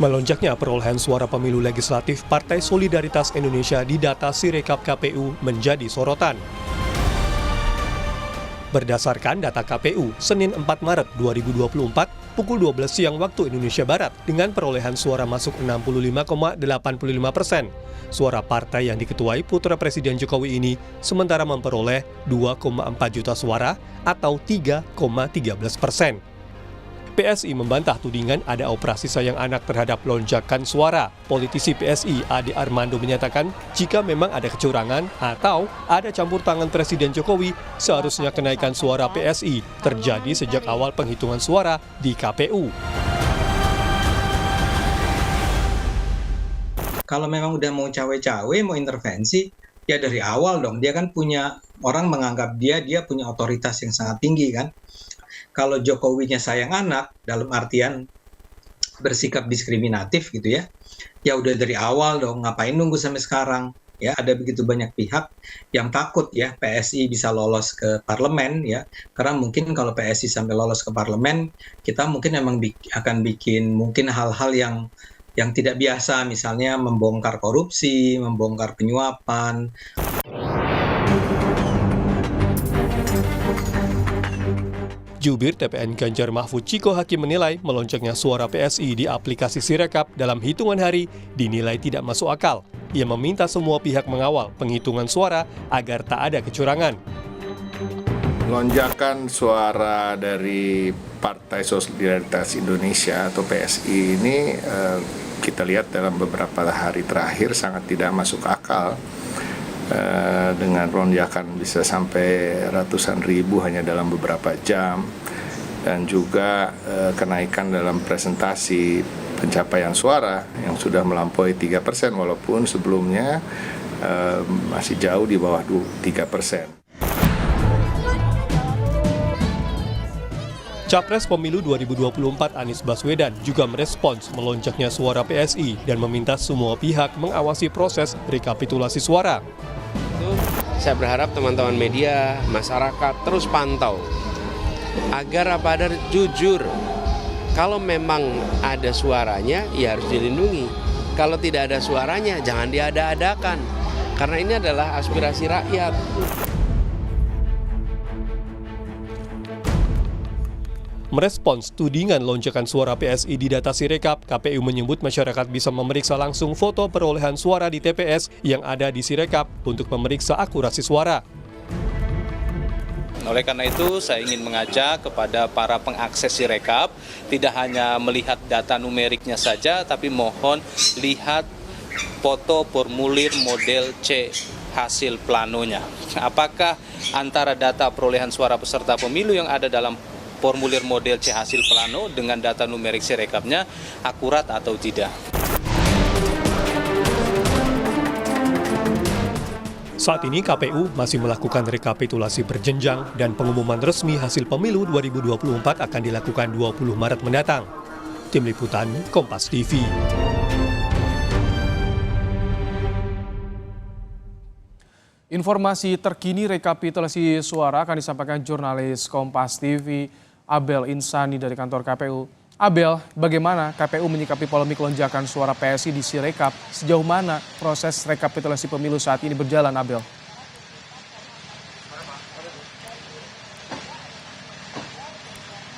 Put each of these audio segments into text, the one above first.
Melonjaknya perolehan suara pemilu legislatif Partai Solidaritas Indonesia di data Sirekap KPU menjadi sorotan. Berdasarkan data KPU, Senin 4 Maret 2024, pukul 12 siang waktu Indonesia Barat, dengan perolehan suara masuk 65,85%. Suara partai yang diketuai putra Presiden Jokowi ini sementara memperoleh 2,4 juta suara atau 3,13%. PSI membantah tudingan ada operasi sayang anak terhadap lonjakan suara. Politisi PSI Ade Armando menyatakan jika memang ada kecurangan atau ada campur tangan Presiden Jokowi, seharusnya kenaikan suara PSI terjadi sejak awal penghitungan suara di KPU. Kalau memang udah mau cawe-cawe, mau intervensi, ya dari awal dong. Dia kan punya, orang menganggap dia punya otoritas yang sangat tinggi kan. Kalau Jokowinya sayang anak, dalam artian bersikap diskriminatif gitu ya, ya udah dari awal dong, ngapain nunggu sampai sekarang? Ya, ada begitu banyak pihak yang takut ya PSI bisa lolos ke parlemen ya, karena mungkin kalau PSI sampai lolos ke parlemen, kita mungkin memang akan bikin mungkin hal-hal yang tidak biasa, misalnya membongkar korupsi, membongkar penyuapan. Jubir TPN Ganjar Mahfud Ciko Hakim menilai melonjaknya suara PSI di aplikasi Sirekap dalam hitungan hari dinilai tidak masuk akal. Ia meminta semua pihak mengawal penghitungan suara agar tak ada kecurangan. Lonjakan suara dari Partai Solidaritas Indonesia atau PSI ini kita lihat dalam beberapa hari terakhir sangat tidak masuk akal. Dengan lonjakan bisa sampai ratusan ribu hanya dalam beberapa jam, dan juga kenaikan dalam presentasi pencapaian suara yang sudah melampaui 3%, walaupun sebelumnya masih jauh di bawah 3%. Capres Pemilu 2024 Anies Baswedan juga merespons melonjaknya suara PSI dan meminta semua pihak mengawasi proses rekapitulasi suara. Saya berharap teman-teman media, masyarakat terus pantau agar jujur. Kalau memang ada suaranya, ya harus dilindungi. Kalau tidak ada suaranya, jangan diada-adakan. Karena ini adalah aspirasi rakyat. Merespons tudingan lonjakan suara PSI di data Sirekap, KPU menyebut masyarakat bisa memeriksa langsung foto perolehan suara di TPS yang ada di Sirekap untuk memeriksa akurasi suara. Oleh karena itu, saya ingin mengajak kepada para pengakses Sirekap, tidak hanya melihat data numeriknya saja, tapi mohon lihat foto formulir model C hasil planonya. Apakah antara data perolehan suara peserta pemilu yang ada dalam formulir model C hasil plano dengan data numerik Sirekapnya akurat atau tidak. Saat ini KPU masih melakukan rekapitulasi berjenjang dan pengumuman resmi hasil pemilu 2024 akan dilakukan 20 Maret mendatang. Tim Liputan Kompas TV. Informasi terkini rekapitulasi suara akan disampaikan jurnalis Kompas TV Abel Insani dari kantor KPU. Abel, bagaimana KPU menyikapi polemik lonjakan suara PSI di Sirekap? Sejauh mana proses rekapitulasi pemilu saat ini berjalan, Abel?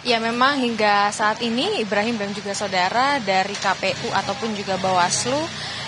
Ya, memang hingga saat ini Ibrahim dan juga saudara dari KPU ataupun juga Bawaslu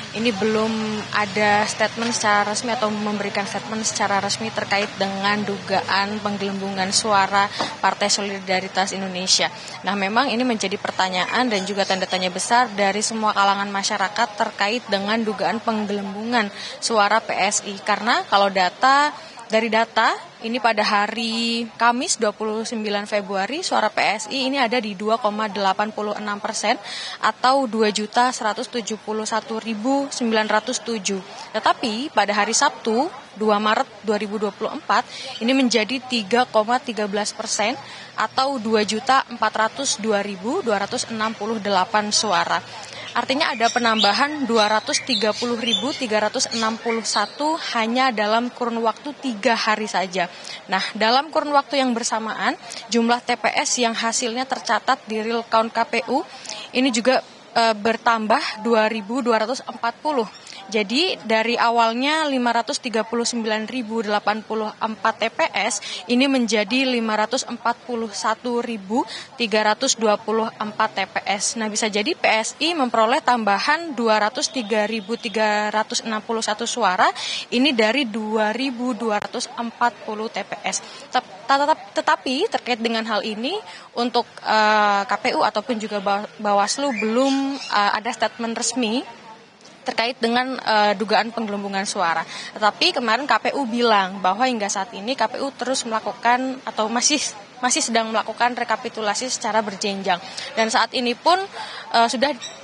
ini belum ada statement secara resmi atau memberikan statement secara resmi terkait dengan dugaan penggelembungan suara Partai Solidaritas Indonesia. Nah, memang ini menjadi pertanyaan dan juga tanda tanya besar dari semua kalangan masyarakat terkait dengan dugaan penggelembungan suara PSI. Karena kalau dari data ini pada hari Kamis 29 Februari suara PSI ini ada di 2,86% atau 2.171.907. Tetapi pada hari Sabtu 2 Maret 2024 ini menjadi 3,13% atau 2.402.268 suara. Artinya ada penambahan 230.361 hanya dalam kurun waktu 3 hari saja. Nah, dalam kurun waktu yang bersamaan, jumlah TPS yang hasilnya tercatat di real count KPU ini juga bertambah 2.240. Jadi dari awalnya 539.084 TPS ini menjadi 541.324 TPS. Nah, bisa jadi PSI memperoleh tambahan 203.361 suara ini dari 2.240 TPS. Tetapi terkait dengan hal ini untuk KPU ataupun juga Bawaslu belum ada statement resmi terkait dengan dugaan penggelembungan suara. Tetapi kemarin KPU bilang bahwa hingga saat ini KPU terus melakukan atau masih sedang melakukan rekapitulasi secara berjenjang. Dan saat ini pun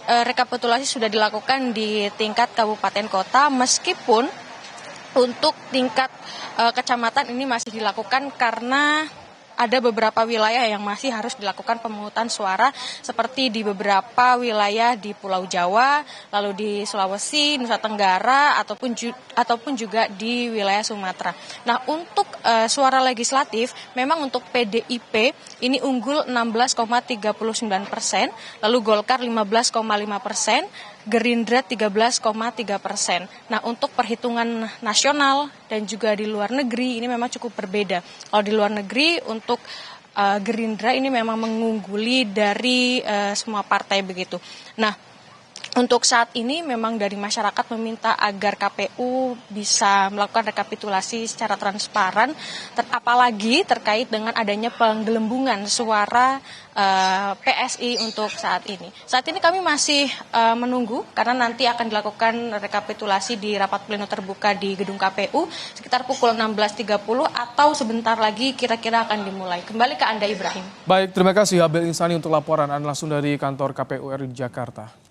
rekapitulasi sudah dilakukan di tingkat kabupaten kota, meskipun untuk tingkat kecamatan ini masih dilakukan karena ada beberapa wilayah yang masih harus dilakukan pemungutan suara, seperti di beberapa wilayah di Pulau Jawa, lalu di Sulawesi, Nusa Tenggara, ataupun juga di wilayah Sumatera. Nah, untuk suara legislatif, memang untuk PDIP ini unggul 16,39%, lalu Golkar 15,5%, Gerindra 13,3%. Nah, untuk perhitungan nasional dan juga di luar negeri ini memang cukup berbeda. Kalau di luar negeri untuk Gerindra ini memang mengungguli dari semua partai begitu. Nah, untuk saat ini memang dari masyarakat meminta agar KPU bisa melakukan rekapitulasi secara transparan, apalagi terkait dengan adanya penggelembungan suara PSI untuk saat ini. Saat ini kami masih menunggu karena nanti akan dilakukan rekapitulasi di rapat pleno terbuka di gedung KPU sekitar pukul 16.30 atau sebentar lagi kira-kira akan dimulai. Kembali ke Anda, Ibrahim. Baik, terima kasih Abel Insani untuk laporan Anda langsung dari kantor KPU RI Jakarta.